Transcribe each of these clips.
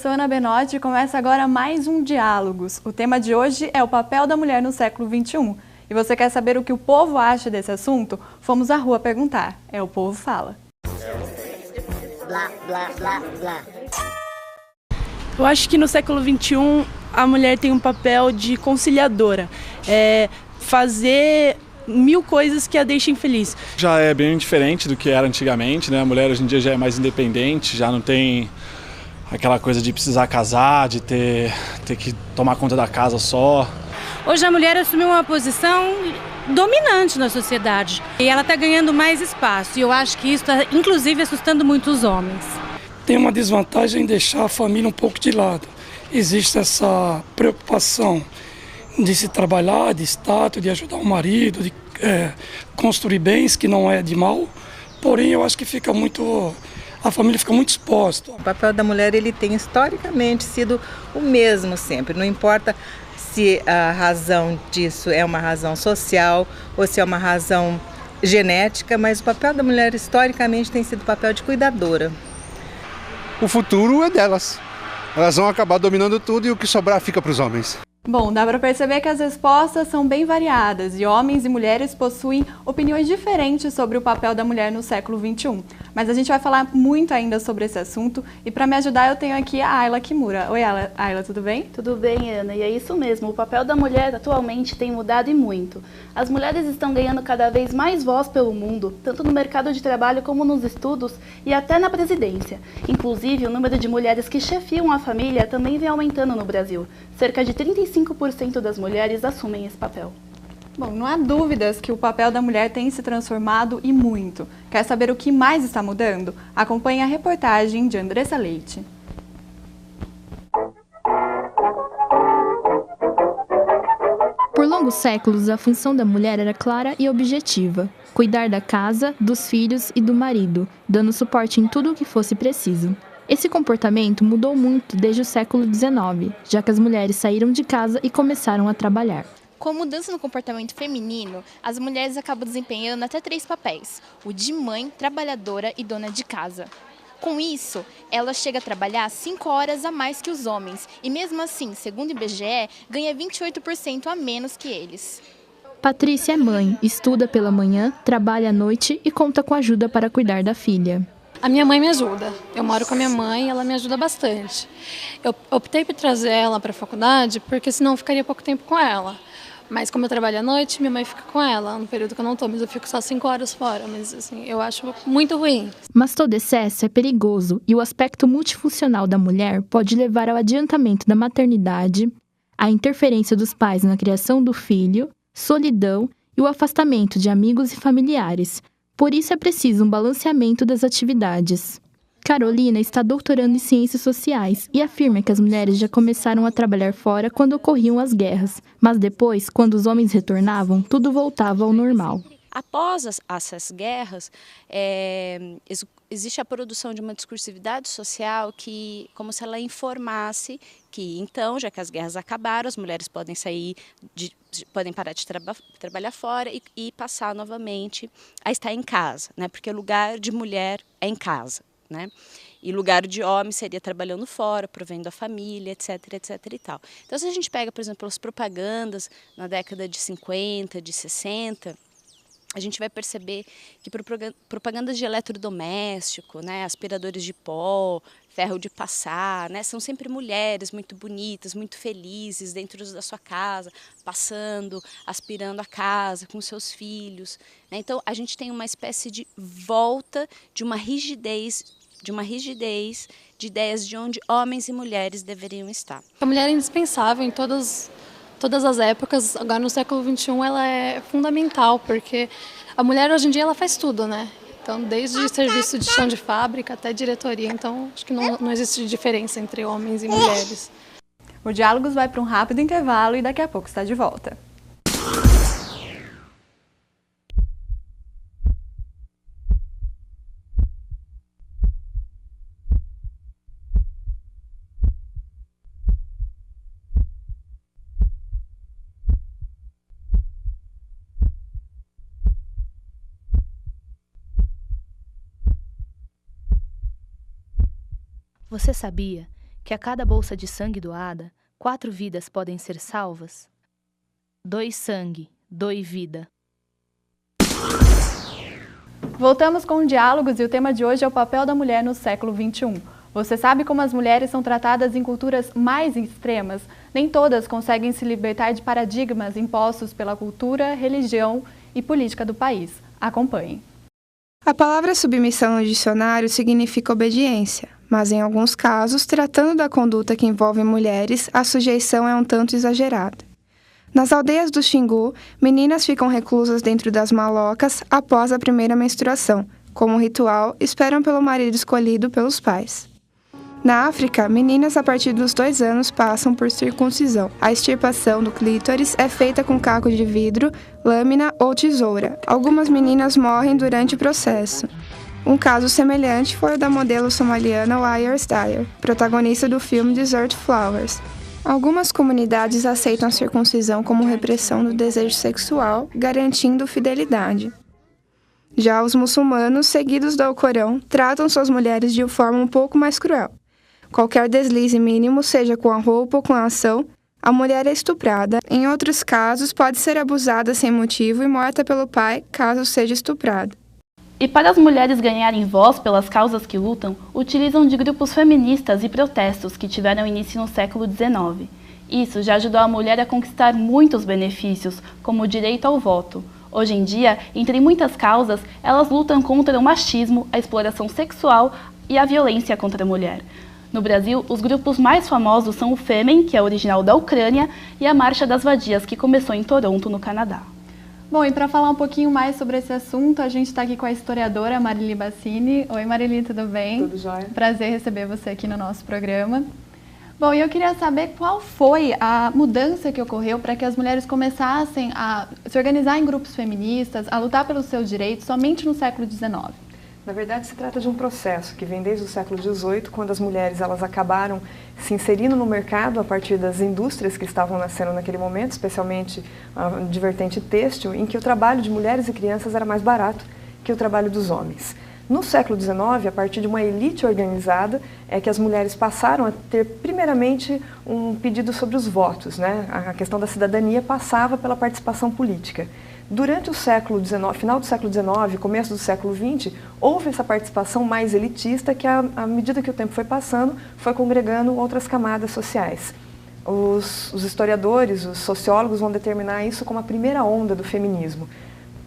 sou Ana Benotti e começa agora mais um Diálogos. O tema de hoje é o papel da mulher no século XXI. E você quer saber o que o povo acha desse assunto? Fomos à rua perguntar. O Povo Fala. Blá, blá, blá, blá. Eu acho que no século XXI a mulher tem um papel de conciliadora. Fazer 1000 coisas que a deixem feliz. Já é bem diferente do que era antigamente, né? A mulher hoje em dia já é mais independente, já não tem aquela coisa de precisar casar, de ter que tomar conta da casa só. Hoje a mulher assumiu uma posição dominante na sociedade e ela está ganhando mais espaço. E eu acho que isso está, inclusive, assustando muito os homens. Tem uma desvantagem em deixar a família um pouco de lado. Existe essa preocupação de se trabalhar, de status, de ajudar o marido, de construir bens, que não é de mal. Porém, eu acho que a família fica muito exposta. O papel da mulher ele tem historicamente sido o mesmo sempre. Não importa se a razão disso é uma razão social ou se é uma razão genética, mas o papel da mulher historicamente tem sido o papel de cuidadora. O futuro é delas. Elas vão acabar dominando tudo e o que sobrar fica para os homens. Bom, dá para perceber que as respostas são bem variadas e homens e mulheres possuem opiniões diferentes sobre o papel da mulher no século XXI. Mas a gente vai falar muito ainda sobre esse assunto e para me ajudar eu tenho aqui a Ayla Kimura. Oi, Ayla, tudo bem? Tudo bem, Ana, e é isso mesmo. O papel da mulher atualmente tem mudado e muito. As mulheres estão ganhando cada vez mais voz pelo mundo, tanto no mercado de trabalho como nos estudos e até na presidência. Inclusive, o número de mulheres que chefiam a família também vem aumentando no Brasil. Cerca de 35% das mulheres assumem esse papel. Bom, não há dúvidas que o papel da mulher tem se transformado e muito. Quer saber o que mais está mudando? Acompanhe a reportagem de Andressa Leite. Por longos séculos, a função da mulher era clara e objetiva: cuidar da casa, dos filhos e do marido, dando suporte em tudo o que fosse preciso. Esse comportamento mudou muito desde o século XIX, já que as mulheres saíram de casa e começaram a trabalhar. Com a mudança no comportamento feminino, as mulheres acabam desempenhando até 3 papéis: o de mãe, trabalhadora e dona de casa. Com isso, ela chega a trabalhar 5 horas a mais que os homens e, mesmo assim, segundo o IBGE, ganha 28% a menos que eles. Patrícia é mãe, estuda pela manhã, trabalha à noite e conta com ajuda para cuidar da filha. A minha mãe me ajuda. Eu moro com a minha mãe e ela me ajuda bastante. Eu optei por trazer ela para a faculdade porque senão eu ficaria pouco tempo com ela. Mas como eu trabalho à noite, minha mãe fica com ela no período que eu não estou, mas eu fico só 5 horas fora. Mas assim, eu acho muito ruim. Mas todo excesso é perigoso e o aspecto multifuncional da mulher pode levar ao adiantamento da maternidade, à interferência dos pais na criação do filho, solidão e o afastamento de amigos e familiares. Por isso é preciso um balanceamento das atividades. Carolina está doutorando em Ciências Sociais e afirma que as mulheres já começaram a trabalhar fora quando ocorriam as guerras, mas depois, quando os homens retornavam, tudo voltava ao normal. Após essas guerras, existe a produção de uma discursividade social que, como se ela informasse que, então, já que as guerras acabaram, as mulheres podem podem parar de trabalhar fora e passar novamente a estar em casa, né? Porque o lugar de mulher é em casa, né? E lugar de homem seria trabalhando fora, provendo a família, etc, etc e tal. Então, se a gente pega, por exemplo, as propagandas na década de 50, de 60... a gente vai perceber que propagandas de eletrodoméstico, né, aspiradores de pó, ferro de passar, né, são sempre mulheres muito bonitas, muito felizes dentro da sua casa, passando, aspirando a casa com seus filhos, né? Então a gente tem uma espécie de volta de uma rigidez de ideias de onde homens e mulheres deveriam estar. A mulher é indispensável em todas as épocas. Agora no século XXI ela é fundamental, porque a mulher hoje em dia ela faz tudo, né? Então desde serviço de chão de fábrica até diretoria, então acho que não existe diferença entre homens e mulheres. O Diálogos vai para um rápido intervalo e daqui a pouco está de volta. Você sabia que a cada bolsa de sangue doada, 4 vidas podem ser salvas? Doe sangue, doe vida. Voltamos com diálogos e o tema de hoje é o papel da mulher no século XXI. Você sabe como as mulheres são tratadas em culturas mais extremas? Nem todas conseguem se libertar de paradigmas impostos pela cultura, religião e política do país. Acompanhe. A palavra submissão no dicionário significa obediência, mas em alguns casos, tratando da conduta que envolve mulheres, a sujeição é um tanto exagerada. Nas aldeias do Xingu, meninas ficam reclusas dentro das malocas após a primeira menstruação. Como ritual, esperam pelo marido escolhido pelos pais. Na África, meninas a partir dos 2 anos passam por circuncisão. A extirpação do clítoris é feita com caco de vidro, lâmina ou tesoura. Algumas meninas morrem durante o processo. Um caso semelhante foi o da modelo somaliana Wires Dyer, protagonista do filme Desert Flowers. Algumas comunidades aceitam a circuncisão como repressão do desejo sexual, garantindo fidelidade. Já os muçulmanos, seguidos do Alcorão, tratam suas mulheres de forma um pouco mais cruel. Qualquer deslize mínimo, seja com a roupa ou com a ação, a mulher é estuprada. Em outros casos, pode ser abusada sem motivo e morta pelo pai, caso seja estuprada. E para as mulheres ganharem voz pelas causas que lutam, utilizam de grupos feministas e protestos que tiveram início no século XIX. Isso já ajudou a mulher a conquistar muitos benefícios, como o direito ao voto. Hoje em dia, entre muitas causas, elas lutam contra o machismo, a exploração sexual e a violência contra a mulher. No Brasil, os grupos mais famosos são o Fêmen, que é original da Ucrânia, e a Marcha das Vadias, que começou em Toronto, no Canadá. Bom, e para falar um pouquinho mais sobre esse assunto, a gente está aqui com a historiadora Marili Bassini. Oi, Marili, tudo bem? Tudo jóia. Prazer receber você aqui no nosso programa. Bom, e eu queria saber qual foi a mudança que ocorreu para que as mulheres começassem a se organizar em grupos feministas, a lutar pelos seus direitos somente no século XIX. Na verdade, se trata de um processo que vem desde o século XVIII, quando as mulheres elas acabaram se inserindo no mercado a partir das indústrias que estavam nascendo naquele momento, especialmente de vertente têxtil, em que o trabalho de mulheres e crianças era mais barato que o trabalho dos homens. No século XIX, a partir de uma elite organizada, é que as mulheres passaram a ter, primeiramente, um pedido sobre os votos, né? A questão da cidadania passava pela participação política. Durante o século XIX, final do século XIX, começo do século XX, houve essa participação mais elitista que, à medida que o tempo foi passando, foi congregando outras camadas sociais. Os historiadores, os sociólogos vão determinar isso como a primeira onda do feminismo.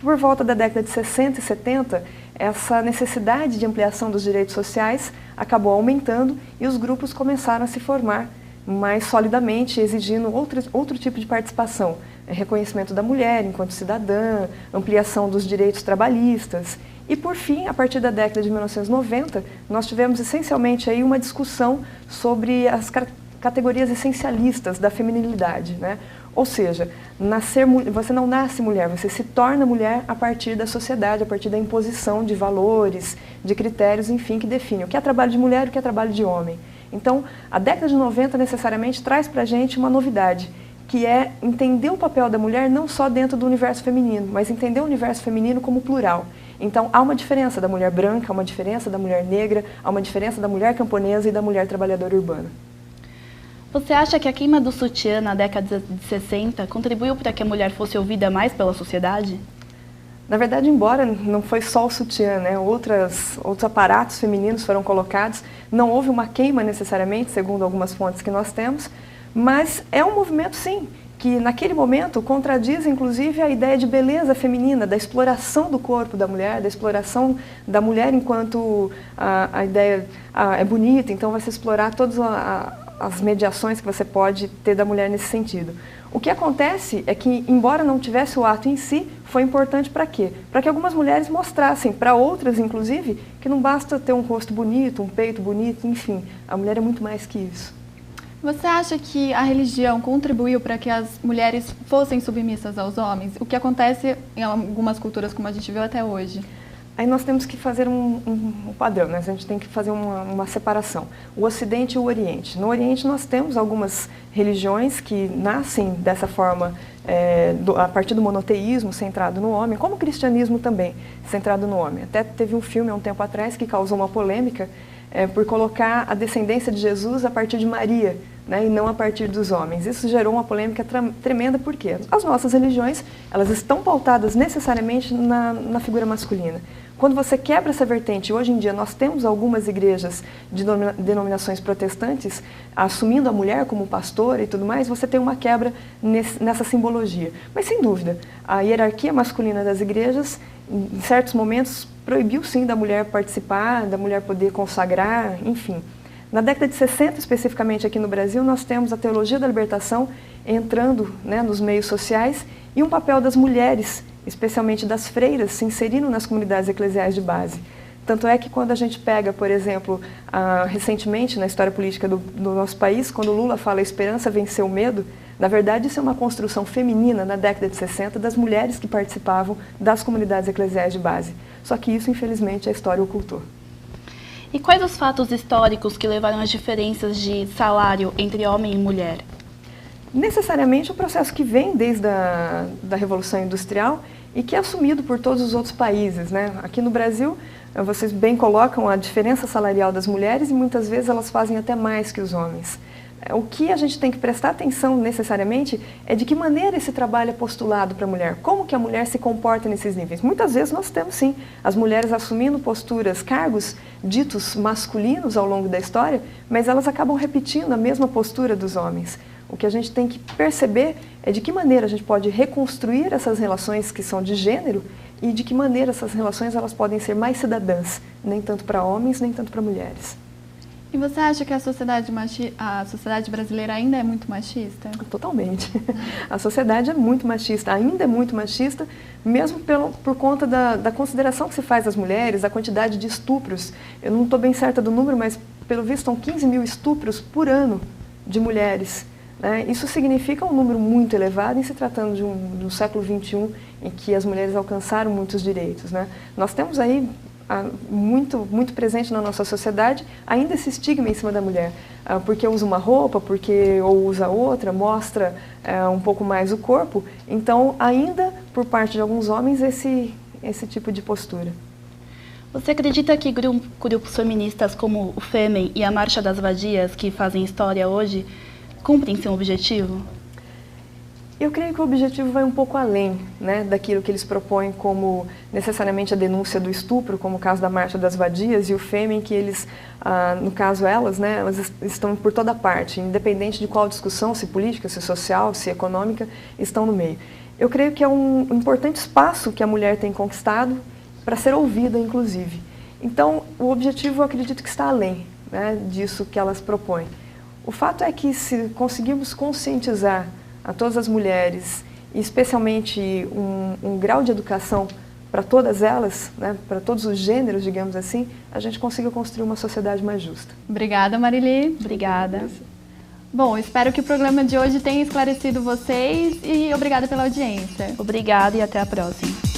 Por volta da década de 60 e 70, essa necessidade de ampliação dos direitos sociais acabou aumentando e os grupos começaram a se formar mais solidamente, exigindo outro tipo de participação. Reconhecimento da mulher enquanto cidadã, ampliação dos direitos trabalhistas. E, por fim, a partir da década de 1990, nós tivemos essencialmente aí uma discussão sobre as categorias essencialistas da feminilidade, né? Ou seja, você não nasce mulher, você se torna mulher a partir da sociedade, a partir da imposição de valores, de critérios, enfim, que definem o que é trabalho de mulher e o que é trabalho de homem. Então, a década de 90 necessariamente traz para a gente uma novidade, que é entender o papel da mulher não só dentro do universo feminino, mas entender o universo feminino como plural. Então, há uma diferença da mulher branca, há uma diferença da mulher negra, há uma diferença da mulher camponesa e da mulher trabalhadora urbana. Você acha que a queima do sutiã na década de 60 contribuiu para que a mulher fosse ouvida mais pela sociedade? Na verdade, embora não foi só o sutiã, né? Outros aparatos femininos foram colocados, não houve uma queima necessariamente, segundo algumas fontes que nós temos, mas é um movimento, sim, que naquele momento contradiz, inclusive, a ideia de beleza feminina, da exploração do corpo da mulher, da exploração da mulher enquanto a ideia é bonita, então vai se explorar todas as mediações que você pode ter da mulher nesse sentido. O que acontece é que, embora não tivesse o ato em si, foi importante para quê? Para que algumas mulheres mostrassem, para outras inclusive, que não basta ter um rosto bonito, um peito bonito, enfim, a mulher é muito mais que isso. Você acha que a religião contribuiu para que as mulheres fossem submissas aos homens? O que acontece em algumas culturas, como a gente viu até hoje? Aí nós temos que fazer um padrão, né? A gente tem que fazer uma separação. O Ocidente e o Oriente. No Oriente nós temos algumas religiões que nascem dessa forma, a partir do monoteísmo centrado no homem, como o cristianismo também, centrado no homem. Até teve um filme há um tempo atrás que causou uma polêmica, por colocar a descendência de Jesus a partir de Maria, né, e não a partir dos homens. Isso gerou uma polêmica tremenda, porque as nossas religiões, elas estão pautadas necessariamente na figura masculina. Quando você quebra essa vertente, hoje em dia nós temos algumas igrejas de denominações protestantes assumindo a mulher como pastora e tudo mais, você tem uma quebra nessa simbologia. Mas sem dúvida, a hierarquia masculina das igrejas, em certos momentos, proibiu sim da mulher participar, da mulher poder consagrar, enfim. Na década de 60, especificamente aqui no Brasil, nós temos a teologia da libertação entrando, né, nos meios sociais e um papel das mulheres, especialmente das freiras, se inserindo nas comunidades eclesiais de base. Tanto é que quando a gente pega, por exemplo, recentemente na história política do nosso país, quando Lula fala a esperança venceu o medo, na verdade isso é uma construção feminina na década de 60 das mulheres que participavam das comunidades eclesiais de base. Só que isso, infelizmente, a história ocultou. E quais os fatos históricos que levaram às diferenças de salário entre homem e mulher? Necessariamente um processo que vem desde da Revolução Industrial e que é assumido por todos os outros países, né? Aqui no Brasil, vocês bem colocam a diferença salarial das mulheres e muitas vezes elas fazem até mais que os homens. O que a gente tem que prestar atenção necessariamente é de que maneira esse trabalho é postulado para a mulher, como que a mulher se comporta nesses níveis. Muitas vezes nós temos sim as mulheres assumindo posturas, cargos ditos masculinos ao longo da história, mas elas acabam repetindo a mesma postura dos homens. O que a gente tem que perceber é de que maneira a gente pode reconstruir essas relações que são de gênero e de que maneira essas relações elas podem ser mais cidadãs, nem tanto para homens, nem tanto para mulheres. E você acha que a sociedade brasileira ainda é muito machista? Totalmente. A sociedade é muito machista, ainda é muito machista, mesmo por conta da consideração que se faz das mulheres, da quantidade de estupros. Eu não estou bem certa do número, mas pelo visto são 15 mil estupros por ano de mulheres. Né? Isso significa um número muito elevado em se tratando de um século XXI em que as mulheres alcançaram muitos direitos. Né? Nós temos aí muito presente na nossa sociedade ainda esse estigma em cima da mulher, porque usa uma roupa, ou usa outra, mostra um pouco mais o corpo, então ainda por parte de alguns homens esse tipo de postura. Você acredita que grupos feministas como o Fêmen e a Marcha das Vadias, que fazem história hoje, cumprem seu objetivo? Eu creio que o objetivo vai um pouco além, né, daquilo que eles propõem como necessariamente a denúncia do estupro, como o caso da Marcha das Vadias e o Fêmen, que eles, no caso elas, né, elas estão por toda parte, independente de qual discussão, se política, se social, se econômica, estão no meio. Eu creio que é um importante espaço que a mulher tem conquistado para ser ouvida, inclusive. Então, o objetivo, eu acredito que está além, né, disso que elas propõem. O fato é que se conseguirmos conscientizar a todas as mulheres, e especialmente um grau de educação para todas elas, né, para todos os gêneros, digamos assim, a gente consiga construir uma sociedade mais justa. Obrigada, Marili. Obrigada. Bom, espero que o programa de hoje tenha esclarecido vocês e obrigada pela audiência. Obrigada e até a próxima.